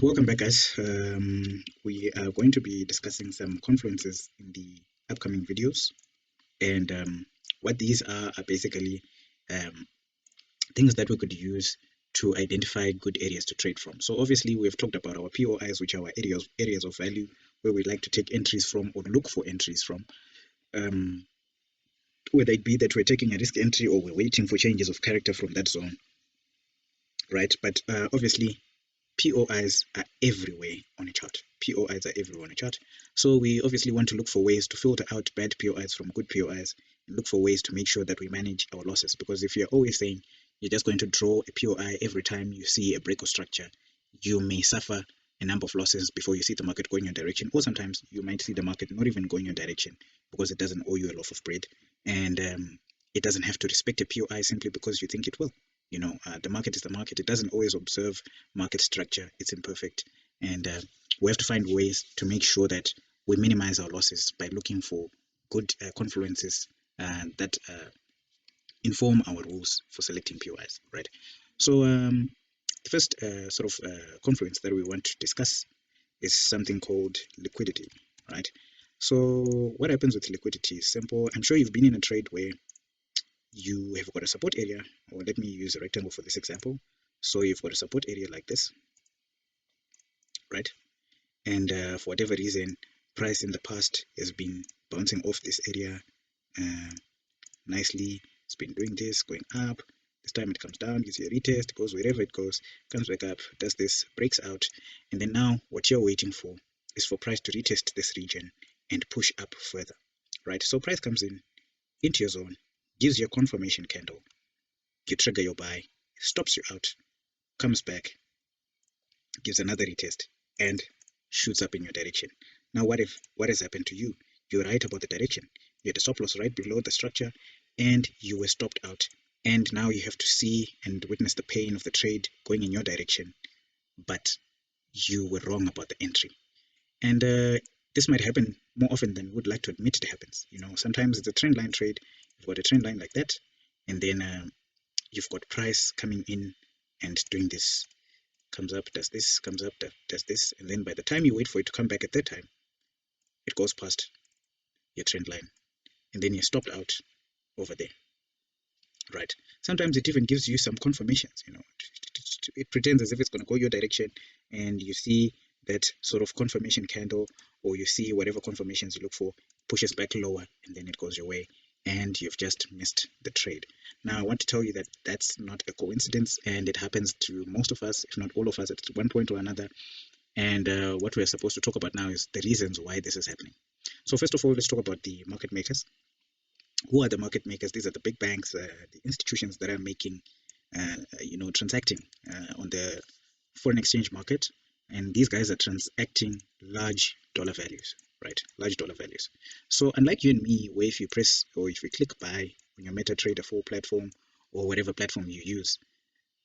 Welcome back, guys. We are going to be discussing some confluences in the upcoming videos, and what these are basically um, things that we could use to identify good areas to trade from. So obviously, we've talked about our POIs, which are our areas of value where we like to take entries from or look for entries from. Um, Whether it be that we're taking a risk entry or we're waiting for changes of character from that zone, right? But obviously, POIs are everywhere on a chart. POIs are everywhere on a chart. So we obviously want to look for ways to filter out bad POIs from good POIs and look for ways to make sure that we manage our losses. Because if you're always saying you're just going to draw a POI every time you see a break of structure, you may suffer a number of losses before you see the market going your direction. Or sometimes you might see the market not even going your direction because it doesn't owe you a loaf of bread. And it doesn't have to respect a POI simply because you think it will. The market is the market. It doesn't always observe market structure. It's imperfect. And we have to find ways to make sure that we minimize our losses by looking for good confluences that inform our rules for selecting POIs, right? So the first confluence that we want to discuss is something called liquidity, right? So what happens with liquidity is simple. I'm sure you've been in a trade where you have got a support area, or let me use a rectangle for this example. So you've got a support area like this, right? And for whatever reason, price in the past has been bouncing off this area uh, nicely. It's been doing this, going up. This time it comes down, gives you a retest, goes wherever it goes, comes back up, does this, breaks out, and then now what you're waiting for is for price to retest this region and push up further, right? So price comes in into your zone, gives you a confirmation candle, you trigger your buy, stops you out, comes back, gives another retest, and shoots up in your direction. Now, what has happened to you? You're right about the direction. You had a stop loss right below the structure, and you were stopped out. And now you have to see and witness the pain of the trade going in your direction, but you were wrong about the entry. And this might happen more often than we'd like to admit it happens. Sometimes it's a trend line trade. You've got a trend line like that, and then you've got price coming in and doing this. Comes up, does this, comes up, does this, and then by the time you wait for it to come back a third time, it goes past your trend line, and then you're stopped out over there, right? Sometimes it even gives you some confirmations. It pretends as if it's going to go your direction, and you see that sort of confirmation candle, or you see whatever confirmations you look for, pushes back lower, and then it goes your way, and you've just missed the trade. Now, I want to tell you that that's not a coincidence, and it happens to most of us, if not all of us, at one point or another. And what we're supposed to talk about now is the reasons why this is happening. So first of all, let's talk about the market makers. Who are the market makers? These are the big banks, the institutions that are making, transacting on the foreign exchange market. And these guys are transacting large dollar values, right? Large dollar values. So unlike you and me, where if you press or if you click buy on your MetaTrader 4 platform or whatever platform you use,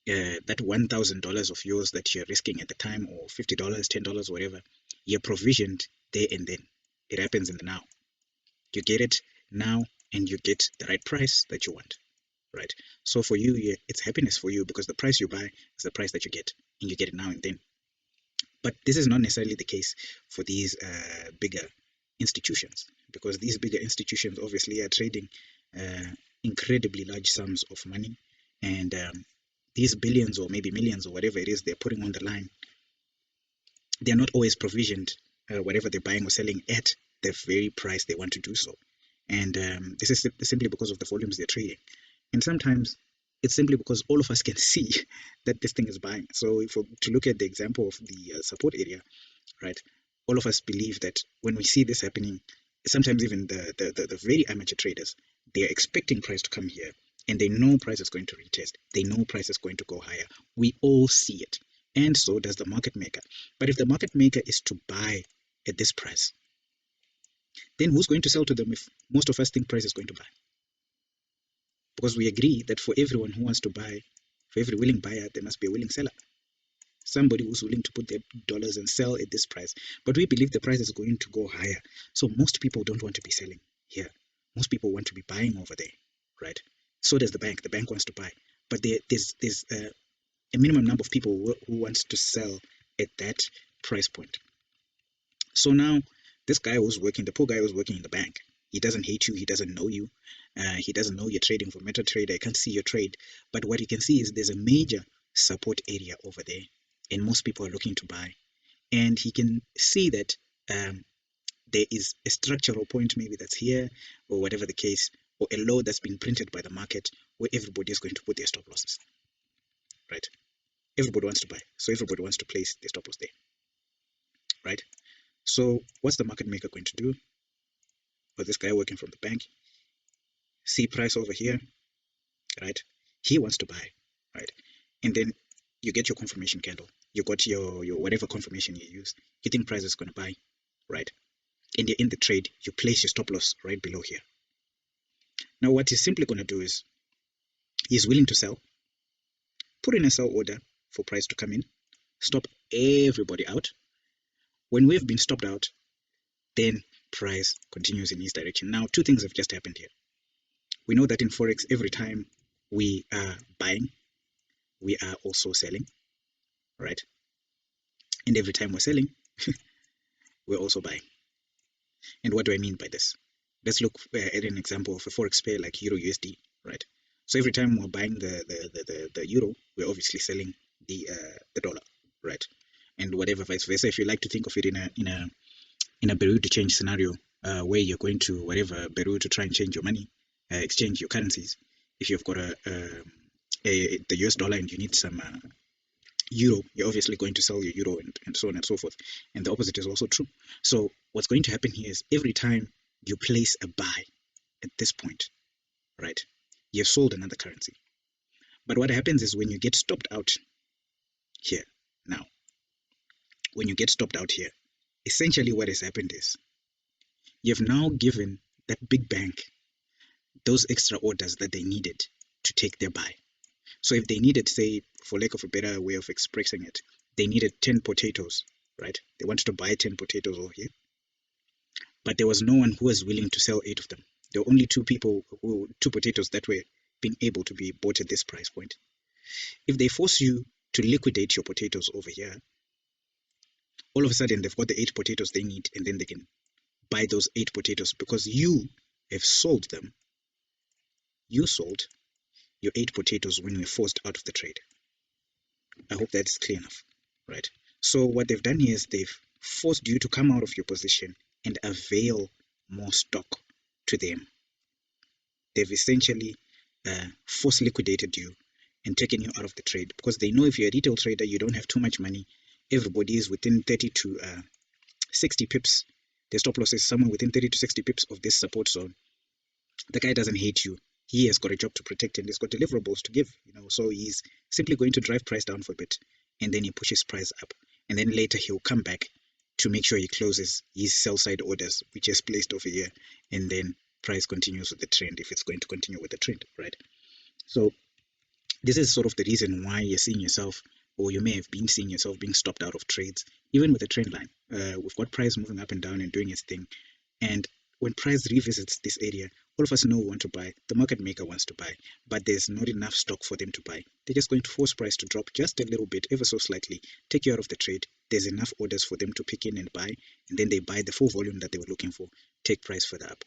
that $1,000 of yours that you're risking at the time, or $50, $10, whatever, you're provisioned there and then. It happens in the now. You get it now, and you get the right price that you want, right? So for you, it's happiness for you because the price you buy is the price that you get, and you get it now and then. But this is not necessarily the case for these bigger institutions, because these bigger institutions obviously are trading incredibly large sums of money, and these billions or maybe millions or whatever it is they're putting on the line, they're not always provisioned whatever they're buying or selling at the very price they want to do so. And this is simply because of the volumes they're trading. And sometimes it's simply because all of us can see that this thing is buying. So to look at the example of the support area, right, all of us believe that when we see this happening, sometimes even the very amateur traders, they're expecting price to come here, and they know price is going to retest. They know price is going to go higher. We all see it, and so does the market maker. But if the market maker is to buy at this price, then who's going to sell to them if most of us think price is going to buy? Because we agree that for everyone who wants to buy, for every willing buyer, there must be a willing seller. Somebody who's willing to put their dollars and sell at this price. But we believe the price is going to go higher. So most people don't want to be selling here. Most people want to be buying over there, right? So does the bank. The bank wants to buy. But there's a minimum number of people who wants to sell at that price point. So now this guy who's working, the poor guy who's working in the bank, he doesn't hate you, he doesn't know you, he doesn't know you're trading for MetaTrader, he can't see your trade. But what you can see is there's a major support area over there, and most people are looking to buy. And he can see that there is a structural point maybe that's here, or whatever the case, or a low that's been printed by the market where everybody is going to put their stop losses, right? Everybody wants to buy, so everybody wants to place their stop loss there, right? So what's the market maker going to do? Or this guy working from the bank, see price over here, right? He wants to buy, right? And then you get your confirmation candle. You got your whatever confirmation you use. You think price is going to buy, right? And you're in the trade. You place your stop loss right below here. Now what he's simply going to do is he's willing to sell, put in a sell order for price to come in, stop everybody out. When we've been stopped out, then price continues in his direction. Now two things have just happened here. We know that in forex, every time we are buying, we are also selling, right? And every time we're selling, we're also buying. And what do I mean by this? Let's look at an example of a forex pair like Euro USD, right? So every time we're buying the euro, we're obviously selling the dollar, right? And whatever vice versa. If you like to think of it in a Beru to change scenario, where you're going to whatever Beru to try and change your money, exchange your currencies. If you've got the US dollar and you need some euro, you're obviously going to sell your euro and so on and so forth. And the opposite is also true. So what's going to happen here is every time you place a buy at this point, right, you've sold another currency. But what happens is when you get stopped out here, now, when you get stopped out here, essentially what has happened is you've now given that big bank those extra orders that they needed to take their buy. So if they needed, say, for lack of a better way of expressing it, they needed 10 potatoes, right? They wanted to buy 10 potatoes over here, but there was no one who was willing to sell 8 of them. There were only 2 potatoes that were being able to be bought at this price point. If they force you to liquidate your potatoes over here, all of a sudden they've got the 8 potatoes they need, and then they can buy those 8 potatoes because you have sold them. You sold your 8 potatoes when you were forced out of the trade. I hope that's clear enough, right? So what they've done here is they've forced you to come out of your position and avail more stock to them. They've essentially force liquidated you and taken you out of the trade because they know if you're a retail trader, you don't have too much money. Everybody is within 30 to 60 pips. The stop loss is somewhere within 30 to 60 pips of this support zone. The guy doesn't hate you. He has got a job to protect and he's got deliverables to give, so he's simply going to drive price down for a bit and then he pushes price up, and then later he'll come back to make sure he closes his sell side orders which is placed over here, and then price continues with the trend if it's going to continue with the trend, right? So this is sort of the reason why you're seeing yourself, or you may have been seeing yourself being stopped out of trades, even with a trend line. We've got price moving up and down and doing its thing, and when price revisits this area, all of us know we want to buy. The market maker wants to buy, but there's not enough stock for them to buy. They're just going to force price to drop just a little bit, ever so slightly, take you out of the trade. There's enough orders for them to pick in and buy, and then they buy the full volume that they were looking for, take price further up,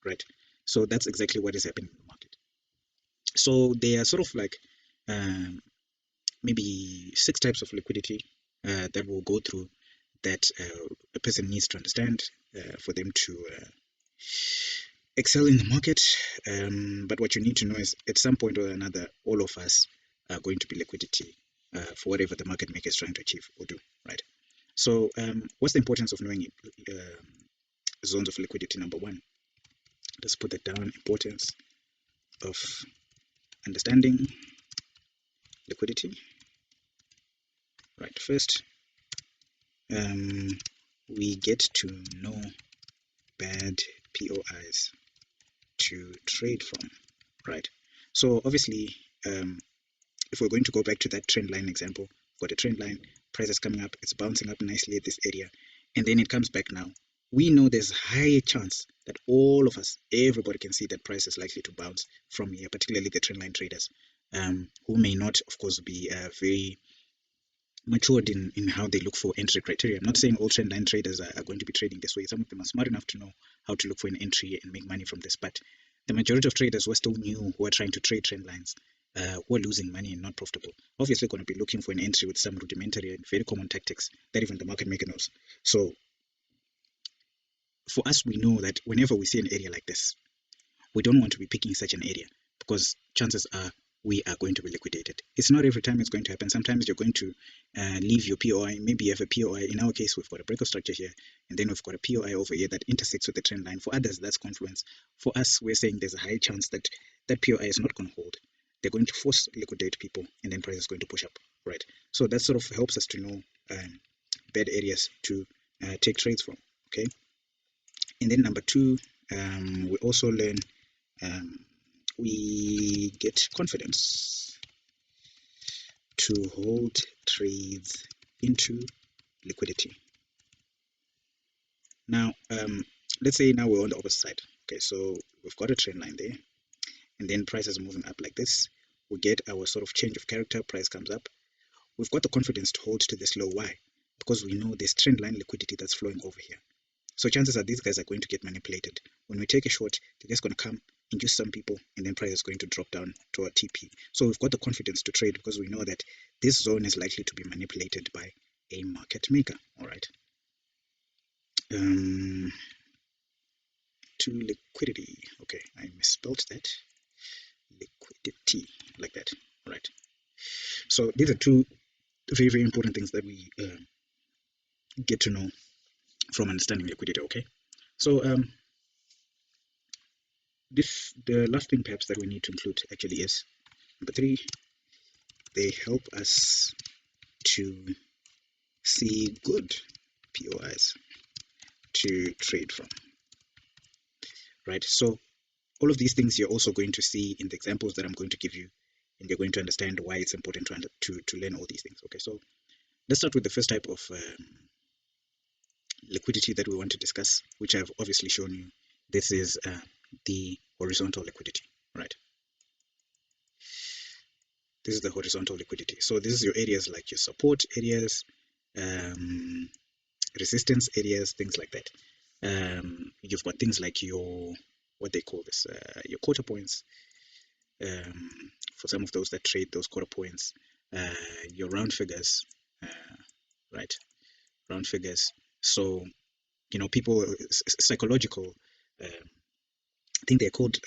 right? So that's exactly what is happening in the market. So they are sort of like maybe 6 types of liquidity that we'll go through that a person needs to understand for them to excel in the market. But what you need to know is at some point or another, all of us are going to be liquidity for whatever the market maker is trying to achieve or do, right? So what's the importance of knowing zones of liquidity? Number 1, let's put that down, importance of understanding liquidity. Right, first, we get to know bad POIs to trade from, right? So obviously, if we're going to go back to that trend line example, we've got a trend line, price is coming up, it's bouncing up nicely at this area, and then it comes back now. We know there's a higher chance that all of us, everybody can see that price is likely to bounce from here, particularly the trend line traders, who may not, of course, be very matured in how they look for entry criteria. I'm not saying all trendline traders are going to be trading this way. Some of them are smart enough to know how to look for an entry and make money from this, but the majority of traders who are still new, who are trying to trade trend lines, who are losing money and not profitable, obviously going to be looking for an entry with some rudimentary and very common tactics that even the market maker knows. So for us, we know that whenever we see an area like this, we don't want to be picking such an area, because chances are we are going to be liquidated. It's not every time it's going to happen. Sometimes you're going to leave your POI. Maybe you have a POI. In our case, we've got a breakout structure here, and then we've got a POI over here that intersects with the trend line. For others, that's confluence. For us, we're saying there's a high chance that that POI is not going to hold. They're going to force liquidate people, and then price is going to push up, right? So that sort of helps us to know bad areas to take trades from, okay? And then number two, we also learn we get confidence to hold trades into liquidity. Now, let's say now we're on the opposite side. Okay, so we've got a trend line there, and then price is moving up like this. We get our sort of change of character, price comes up. We've got the confidence to hold to this low. Why? Because we know there's trend line liquidity that's flowing over here. So chances are these guys are going to get manipulated. When we take a short, they're just going to come, induce some people, and then price is going to drop down to our TP. So we've got the confidence to trade because we know that this zone is likely to be manipulated by a market maker. All right. To liquidity. Okay, I misspelled that. Liquidity, like that. All right. So these are two very, very important things that we get to know from understanding liquidity. Okay. So the last thing perhaps that we need to include actually is number three. They help us to see good POIs to trade from, right? So all of these things you're also going to see in the examples that I'm going to give you, and you're going to understand why it's important to learn all these things. Okay, so let's start with the first type of liquidity that we want to discuss, which I've obviously shown you. This is the horizontal liquidity, right? This is the horizontal liquidity. So this is your areas like your support areas, resistance areas, things like that. You've got things like your, what they call this, your quarter points. For some of those that trade those quarter points, your round figures, right? Round figures. So, you know, people, psychological, I think they're called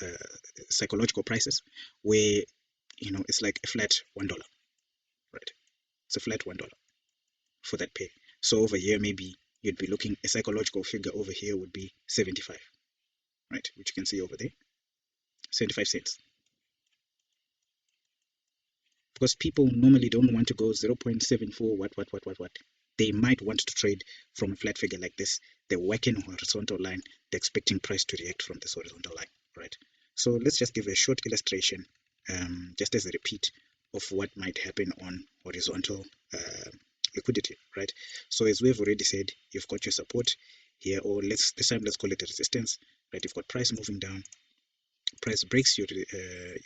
psychological prices, where, you know, it's like a flat $1, right? It's a flat $1 for that pair. So over here, maybe you'd be looking, a psychological figure over here would be 75, right? Which you can see over there, 75 cents. Because people normally don't want to go 0.74, what. They might want to trade from a flat figure like this. They're working on a horizontal line. They're expecting price to react from this horizontal line, right? So let's just give a short illustration, just as a repeat of what might happen on horizontal liquidity, right? So as we've already said, you've got your support here, or this time let's call it a resistance, right? You've got price moving down, price breaks your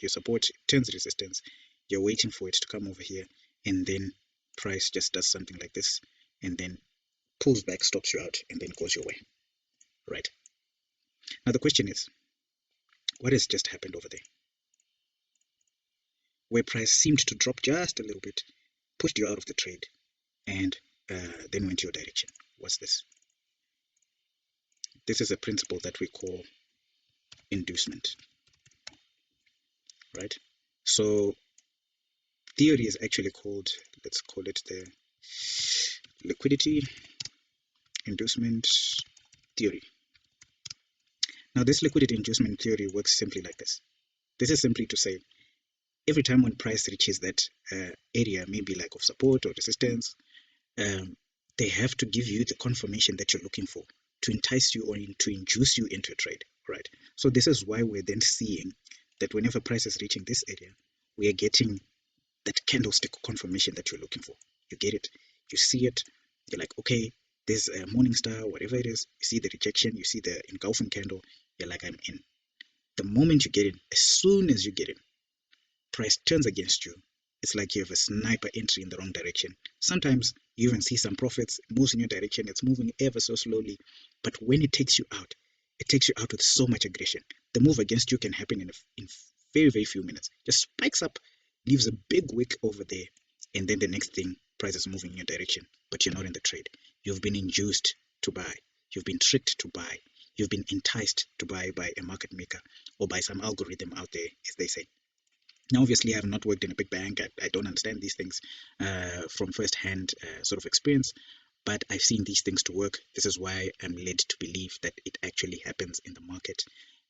support, turns resistance. You're waiting for it to come over here, and then price just does something like this, and then pulls back, stops you out, and then goes your way, right? Now the question is, what has just happened over there? Where price seemed to drop just a little bit, pushed you out of the trade, and then went your direction. What's this? This is a principle that we call inducement, right? So theory is actually called, let's call it the liquidity inducement theory. Now this liquidity inducement theory works simply like this. This is simply to say, every time when price reaches that area, maybe like of support or resistance, they have to give you the confirmation that you're looking for to entice you or to induce you into a trade, right? So this is why we're then seeing that whenever price is reaching this area, we are getting that candlestick confirmation that you're looking for. You get it, you see it, you're like, okay, there's a morning star, whatever it is, you see the rejection, you see the engulfing candle, you're like, I'm in. The moment you get in, as soon as you get in, price turns against you, It's like you have a sniper entry in the wrong direction. Sometimes you even see some profits, it moves in your direction, it's moving ever so slowly. But when it takes you out, it takes you out with so much aggression. The move against you can happen in very, very few minutes. Just spikes up, leaves a big wick over there, and then the next thing, price is moving in your direction, but you're not in the trade. You've been induced to buy. You've been tricked to buy. You've been enticed to buy by a market maker or by some algorithm out there, as they say. Now, obviously, I have not worked in a big bank. I don't understand these things from first-hand sort of experience, but I've seen these things to work. This is why I'm led to believe that it actually happens in the market.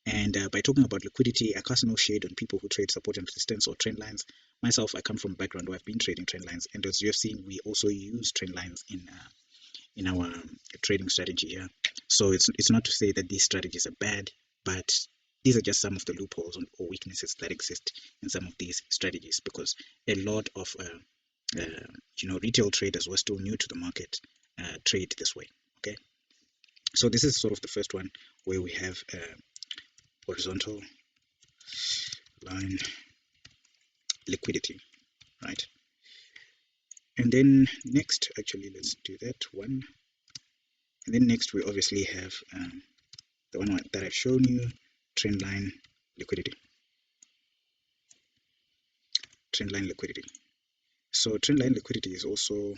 And by talking about liquidity, I cast no shade on people who trade support and resistance or trend lines. Myself, I come from a background where I've been trading trend lines, and as you have seen, we also use trend lines in our trading strategy here. So it's not to say that these strategies are bad, but these are just some of the loopholes or weaknesses that exist in some of these strategies, because a lot of retail traders who are still new to the market trade this way. Okay, so this is sort of the first one where we have horizontal line liquidity, right? And then next, actually, let's do that one. And then next, we obviously have the one that I've shown you, trendline liquidity. Trendline liquidity. So trendline liquidity is also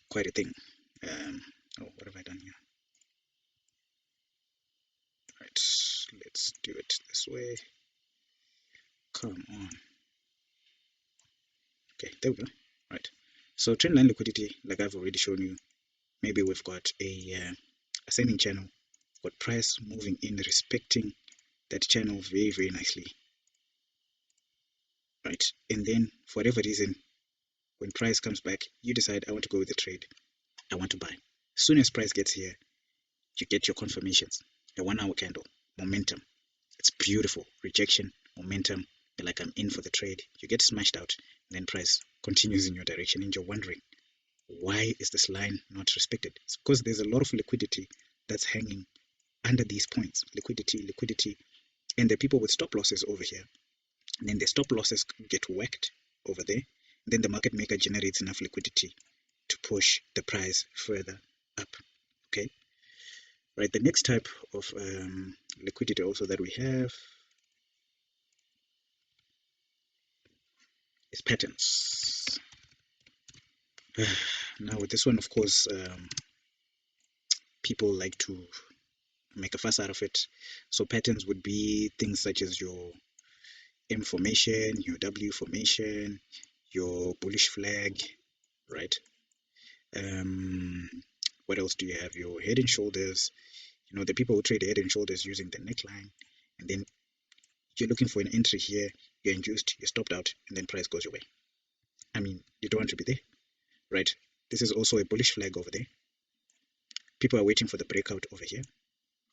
quite a thing. What have I done here? Right, let's do it this way. Come on. Okay, there we go. Right. So trendline liquidity, like I've already shown you, maybe we've got a ascending channel, got price moving in, respecting that channel very, very nicely. Right. And then for whatever reason, when price comes back, you decide, I want to go with the trade. I want to buy. As soon as price gets here, you get your confirmations. A 1 hour candle, momentum. It's beautiful. Rejection, momentum. You're like, I'm in for the trade. You get smashed out, and then price continues in your direction, and you're wondering, why is this line not respected? It's because there's a lot of liquidity that's hanging under these points. Liquidity, and the people with stop losses over here. And then the stop losses get whacked over there. And then the market maker generates enough liquidity to push the price further up. Okay. Right. The next type of liquidity also that we have is patterns. Now with this one, of course, people like to make a fuss out of it. So patterns would be things such as your M formation, your W formation, your bullish flag, right? What else do you have? Your head and shoulders. You know, the people who trade head and shoulders using the neckline, and then you're looking for an entry here, you're induced, you're stopped out, and then price goes your way. I mean, you don't want to be there, right? This is also a bullish flag over there. People are waiting for the breakout over here.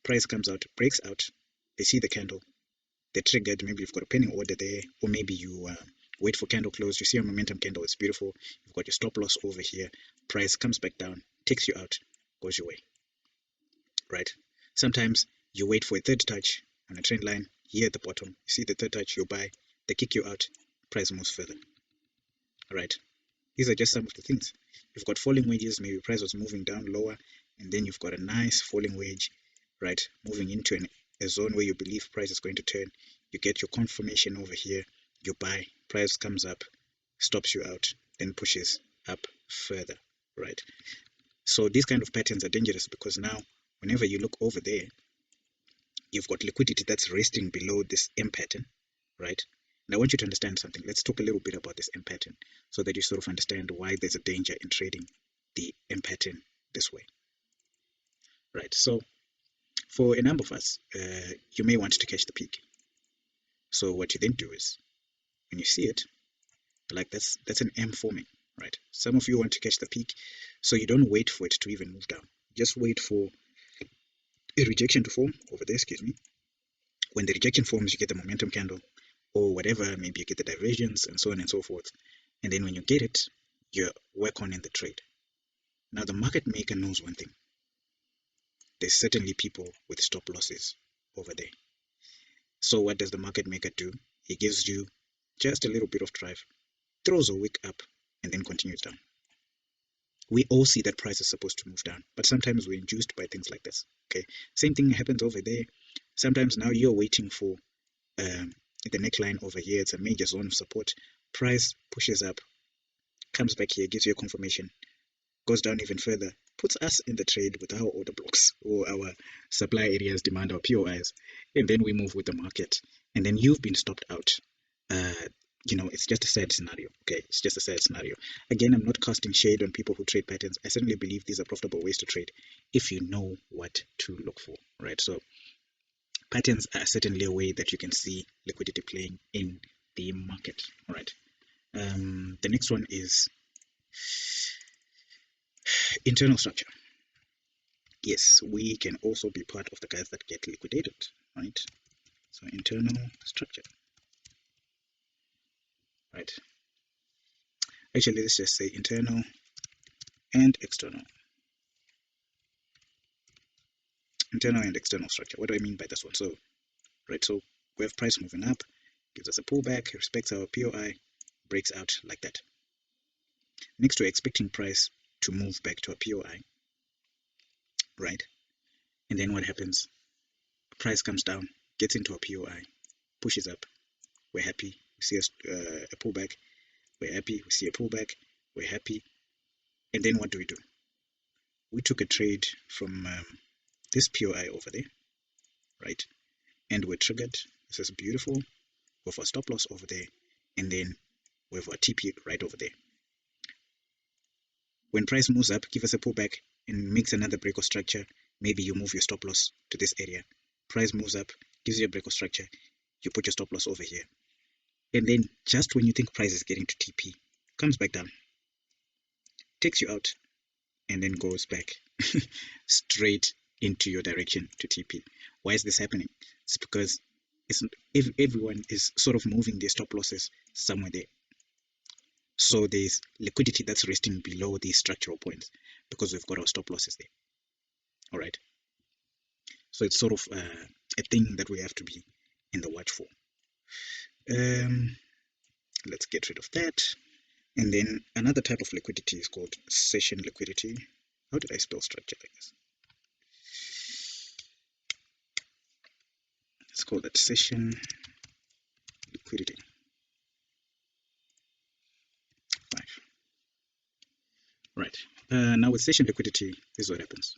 Price comes out, breaks out, they see the candle, they're triggered. Maybe you've got a pending order there, or maybe you wait for candle close, you see a momentum candle, it's beautiful, you've got your stop loss over here, price comes back down, takes you out, goes your way, right? Sometimes you wait for a third touch on a trend line here at the bottom, you see the third touch, you buy, they kick you out, price moves further. All right, these are just some of the things. You've got falling wedges, maybe price was moving down lower, and then you've got a nice falling wedge, right, moving into a zone where you believe price is going to turn. You get your confirmation over here, you buy, price comes up, stops you out, then pushes up further, right? So these kind of patterns are dangerous because now whenever you look over there, you've got liquidity that's resting below this M pattern, right? And I want you to understand something. Let's talk a little bit about this M pattern so that you sort of understand why there's a danger in trading the M pattern this way, right? So for a number of us, you may want to catch the peak. So what you then do is, when you see it, like that's an M forming, right? Some of you want to catch the peak, so you don't wait for it to even move down. Just wait for a rejection to form over there, excuse me. When the rejection forms, you get the momentum candle or whatever, maybe you get the divergence and so on and so forth. And then when you get it, you work on in the trade. Now the market maker knows one thing. There's certainly people with stop losses over there. So what does the market maker do? He gives you just a little bit of drive. throws a wick up, and then continues down. We all see that price is supposed to move down, but sometimes we're induced by things like this. Okay, same thing happens over there. Sometimes now you're waiting for the neckline over here. It's a major zone of support. Price pushes up, comes back here, gives you a confirmation, goes down even further, puts us in the trade with our order blocks or our supply areas, demand, our POIs, and then we move with the market. And then you've been stopped out. It's just a sad scenario. Okay, it's just a sad scenario. Again, I'm not casting shade on people who trade patterns. I certainly believe these are profitable ways to trade if you know what to look for, right? So patterns are certainly a way that you can see liquidity playing in the market. All right. The next one is internal structure. Yes, we can also be part of the guys that get liquidated, right? So internal structure, right? Actually, let's just say internal and external. Internal and external structure. What do I mean by this one? So, right, so we have price moving up, gives us a pullback, respects our POI, breaks out like that. Next, we're expecting price to move back to a POI, right? And then what happens? Price comes down, gets into a POI, pushes up. We're happy. We see a pullback. We're happy. We see a pullback. We're happy. And then what do? We took a trade from this POI over there, right? And we're triggered. This is beautiful. With our stop loss over there, and then we have our TP right over there. When price moves up, give us a pullback and makes another break of structure. Maybe you move your stop loss to this area. Price moves up, gives you a break of structure. You put your stop loss over here. And then just when you think price is getting to TP, comes back down, takes you out, and then goes back straight into your direction to TP. Why is this happening? It's because everyone is sort of moving their stop losses somewhere there. So there's liquidity that's resting below these structural points because we've got our stop losses there. All right. So it's sort of a thing that we have to be in the watch for. Let's get rid of that. And then another type of liquidity is called session liquidity. How did I spell structure like this? Let's call that session liquidity. 5. Right. Now with session liquidity, this is what happens.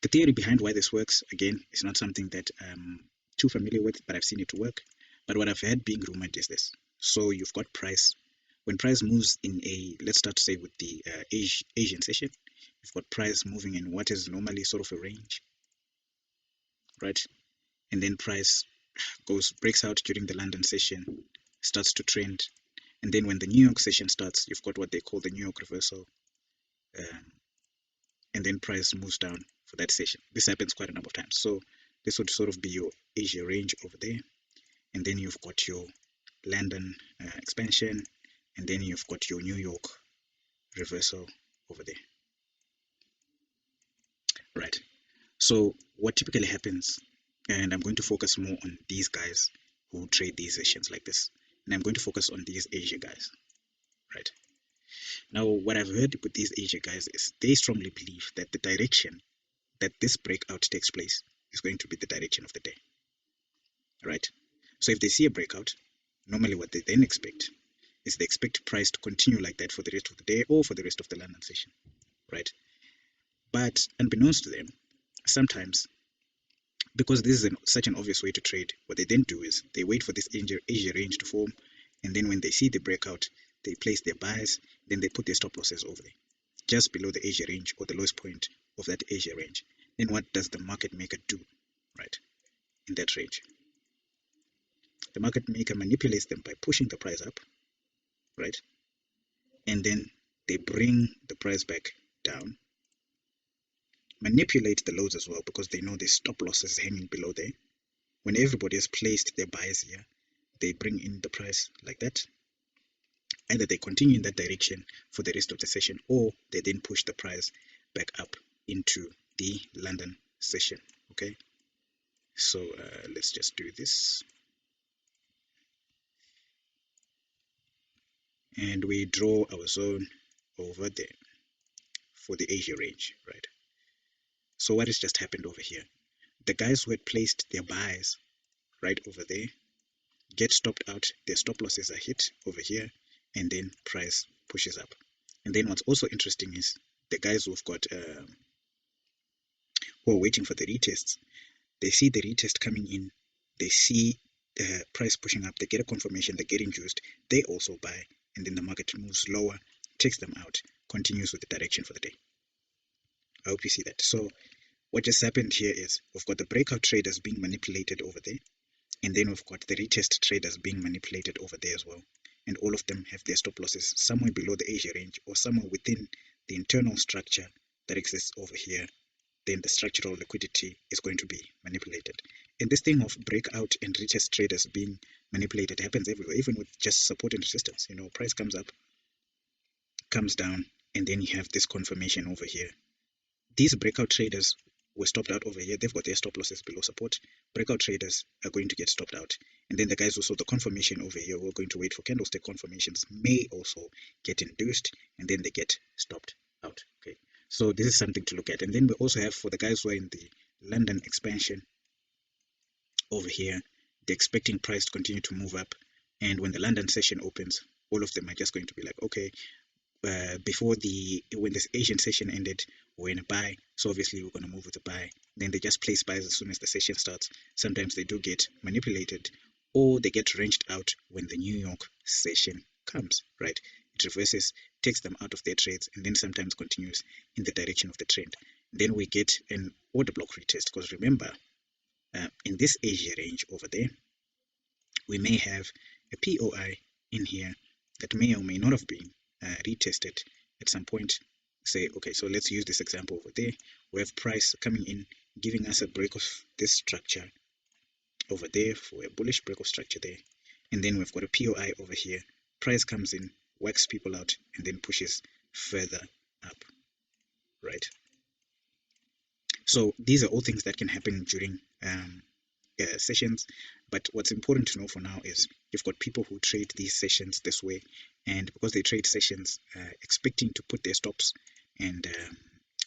The theory behind why this works, again, is not something that I'm too familiar with, but I've seen it work. But what I've heard being rumored is this. So you've got price. When price moves in a, let's start to say with the Asian session, you've got price moving in what is normally sort of a range, right? And then price breaks out during the London session, starts to trend. And then when the New York session starts, you've got what they call the New York reversal. And then price moves down for that session. This happens quite a number of times. So this would sort of be your Asia range over there. And then you've got your London expansion. And then you've got your New York reversal over there. Right. So what typically happens, and I'm going to focus more on these guys who trade these sessions like this. And I'm going to focus on these Asia guys. Right. Now, what I've heard with these Asia guys is they strongly believe that the direction that this breakout takes place is going to be the direction of the day. Right. So if they see a breakout, normally what they then expect is they expect price to continue like that for the rest of the day or for the rest of the London session. Right. But unbeknownst to them, sometimes, because this is such an obvious way to trade, what they then do is they wait for this Asia range to form, and then when they see the breakout, they place their buys, then they put their stop losses over there, just below the Asia range or the lowest point of that Asia range. Then what does the market maker do, right, in that range? The market maker manipulates them by pushing the price up, right, and then they bring the price back down, manipulate the lows as well because they know the stop losses hanging below there. When everybody has placed their buys here, they bring in the price like that. Either they continue in that direction for the rest of the session, or they then push the price back up into the London session. Okay, so let's just do this. and we draw our zone over there for the Asia range, right? So what has just happened over here? The guys who had placed their buys right over there get stopped out, their stop losses are hit over here, and then price pushes up. And then what's also interesting is the guys who've got who are waiting for the retests, they see the retest coming in, they see price pushing up, they get a confirmation, they get induced, they also buy, and then the market moves lower, takes them out, continues with the direction for the day. I hope you see that. So what just happened here is we've got the breakout traders being manipulated over there, and then we've got the retest traders being manipulated over there as well. And all of them have their stop losses somewhere below the Asia range or somewhere within the internal structure that exists over here. Then the structural liquidity is going to be manipulated. And this thing of breakout and retest traders being manipulated happens everywhere, even with just support and resistance. You know, price comes up, comes down, and then you have this confirmation over here. These breakout traders were stopped out over here. They've got their stop losses below support. Breakout traders are going to get stopped out. And then the guys who saw the confirmation over here who are going to wait for candlestick confirmations may also get induced, and then they get stopped out. Okay. So this is something to look at. And then we also have for the guys who are in the London expansion over here, they're expecting price to continue to move up. And when the London session opens, all of them are just going to be like, okay, when this Asian session ended, we're in a buy, so obviously we're going to move with a buy. Then they just place buys as soon as the session starts. Sometimes they do get manipulated, or they get wrenched out when the New York session comes, right? It reverses, takes them out of their trades, and then sometimes continues in the direction of the trend. Then we get an order block retest, because remember, in this Asia range over there, we may have a POI in here that may or may not have been retested at some point. Say, okay, so let's use this example over there. We have price coming in, giving us a break of this structure over there for a bullish break of structure there. And then we've got a POI over here. Price comes in, whacks people out, and then pushes further up, right? So these are all things that can happen during sessions, but what's important to know for now is you've got people who trade these sessions this way, and because they trade sessions expecting to put their stops and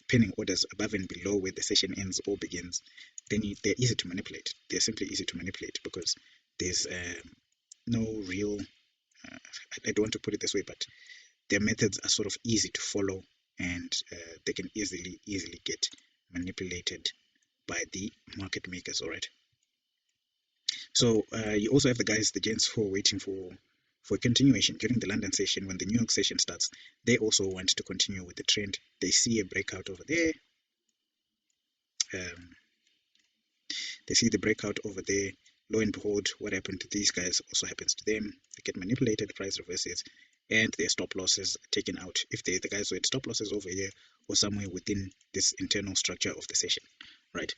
penning orders above and below where the session ends or begins, then they're easy to manipulate. They're simply easy to manipulate because there's no real I don't want to put it this way, but their methods are sort of easy to follow, and they can easily get manipulated by the market makers. All right. So you also have the gents who are waiting for a continuation during the London session. When the New York session starts, they also want to continue with the trend. They see a breakout over there. They see the breakout over there. Lo and behold, what happened to these guys also happens to them. They get manipulated, price reverses, and their stop losses are taken out. If they're the guys who had stop losses over here or somewhere within this internal structure of the session, right?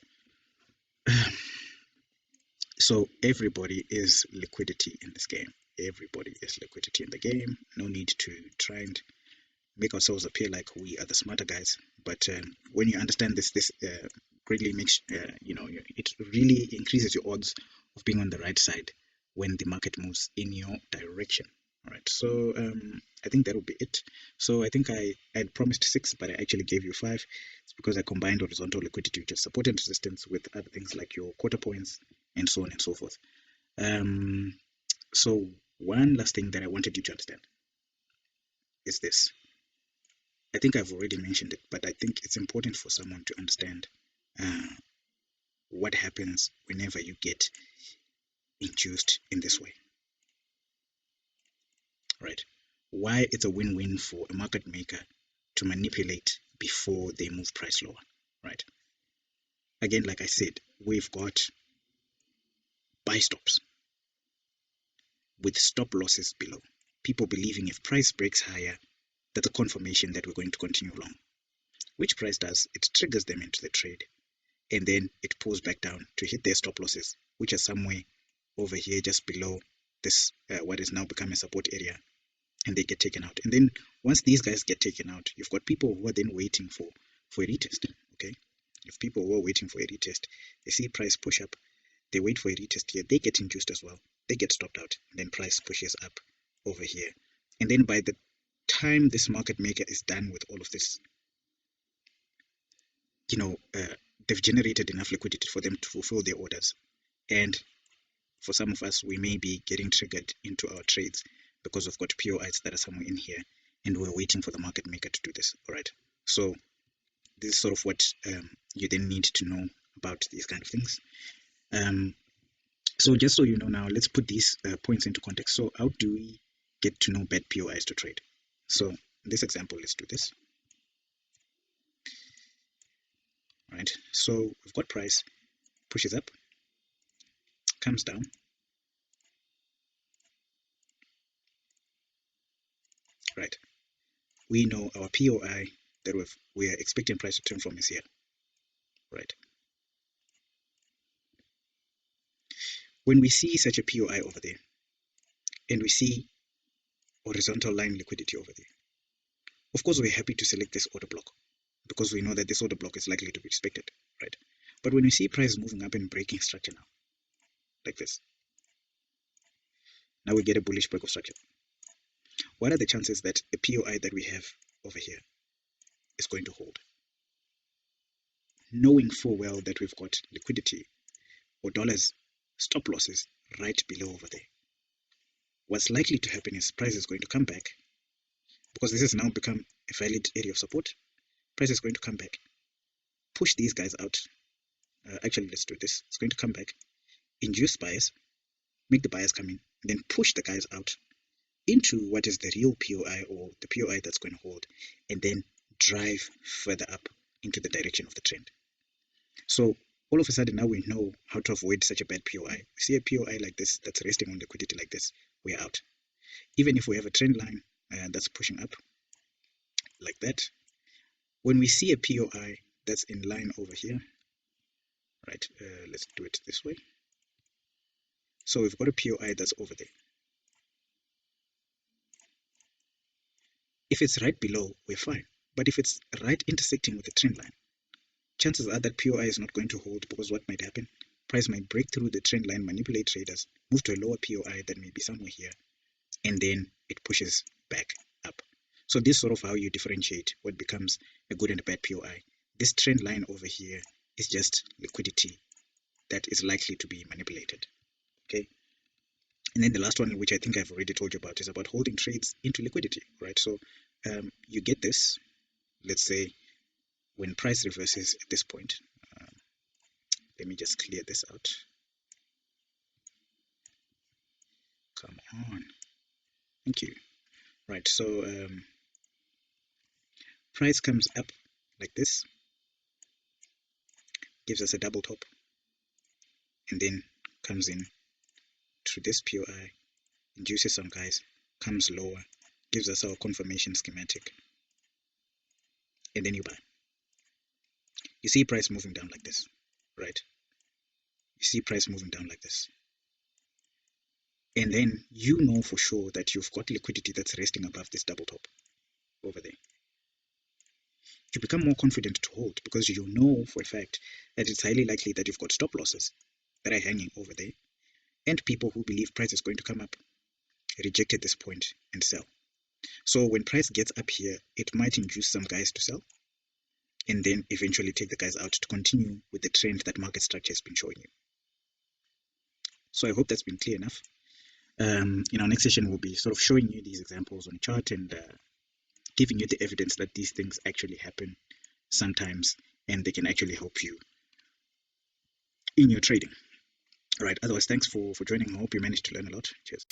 So everybody is liquidity in this game. Everybody is liquidity in the game. No need to try and make ourselves appear like we are the smarter guys. But when you understand this greatly makes it really increases your odds of being on the right side when the market moves in your direction. All right. So I think that will be it. So I think I had promised 6, but I actually gave you 5. It's because I combined horizontal liquidity, which is support and resistance, with other things like your quarter points and so on and so forth. So one last thing that I wanted you to understand is this. I think I've already mentioned it, but I think it's important for someone to understand what happens whenever you get induced in this way. Right? Why it's a win-win for a market maker to manipulate before they move price lower. Right? Again, like I said, we've got buy stops with stop losses below. People believing if price breaks higher, that's a confirmation that we're going to continue long. Which price does, it triggers them into the trade, and then it pulls back down to hit their stop losses, which are somewhere over here just below this what is now become a support area, and they get taken out. And then once these guys get taken out, you've got people who are then waiting for a retest. Okay, if people who are waiting for a retest, they see price push up, they wait for a retest here, they get induced as well, they get stopped out, and then price pushes up over here. And then by the time this market maker is done with all of this, they've generated enough liquidity for them to fulfill their orders. And for some of us, we may be getting triggered into our trades because we've got POIs that are somewhere in here and we're waiting for the market maker to do this. All right. So this is sort of what you then need to know about these kind of things. So just so you know now, let's put these points into context. So how do we get to know bad POIs to trade? So in this example, let's do this. Right. So we've got price pushes up, comes down, right? We know our POI that we are expecting price to turn from is here, right? When we see such a POI over there, and we see horizontal line liquidity over there, of course we're happy to select this order block because we know that this order block is likely to be respected, right? But when we see price moving up and breaking structure now, like this, now we get a bullish break of structure. What are the chances that a POI that we have over here is going to hold? Knowing full well that we've got liquidity or dollars stop losses right below over there, what's likely to happen is price is going to come back because this has now become a valid area of support. Price is going to come back, push these guys out. Actually, let's do this. It's going to come back, induce buyers, make the buyers come in, and then push the guys out into what is the real POI or the POI that's going to hold, and then drive further up into the direction of the trend. So all of a sudden now we know how to avoid such a bad POI. We see a POI like this that's resting on liquidity like this, we're out. Even if we have a trend line that's pushing up like that, when we see a POI that's in line over here, right, let's do it this way. So we've got a POI that's over there. If it's right below, we're fine. But if it's right intersecting with the trend line, chances are that POI is not going to hold because what might happen? Price might break through the trend line, manipulate traders, move to a lower POI that may be somewhere here, and then it pushes back up. So this is sort of how you differentiate what becomes a good and a bad POI. This trend line over here is just liquidity that is likely to be manipulated. Okay. And then the last one, which I think I've already told you about, is about holding trades into liquidity, right? So you get this, let's say, when price reverses at this point. Let me just clear this out. Come on. Thank you. Right, so price comes up like this, gives us a double top, and then comes in through this POI, induces some guys, comes lower, gives us our confirmation schematic, and then you buy. You see price moving down like this, right? You see price moving down like this. And then you know for sure that you've got liquidity that's resting above this double top over there. You become more confident to hold because you know for a fact that it's highly likely that you've got stop losses that are hanging over there, and people who believe price is going to come up reject at this point and sell. So when price gets up here, it might induce some guys to sell and then eventually take the guys out to continue with the trend that market structure has been showing you. So I hope that's been clear enough. In our next session, we'll be sort of showing you these examples on chart and giving you the evidence that these things actually happen sometimes and they can actually help you in your trading. All right, otherwise, thanks for joining. I hope you managed to learn a lot. Cheers.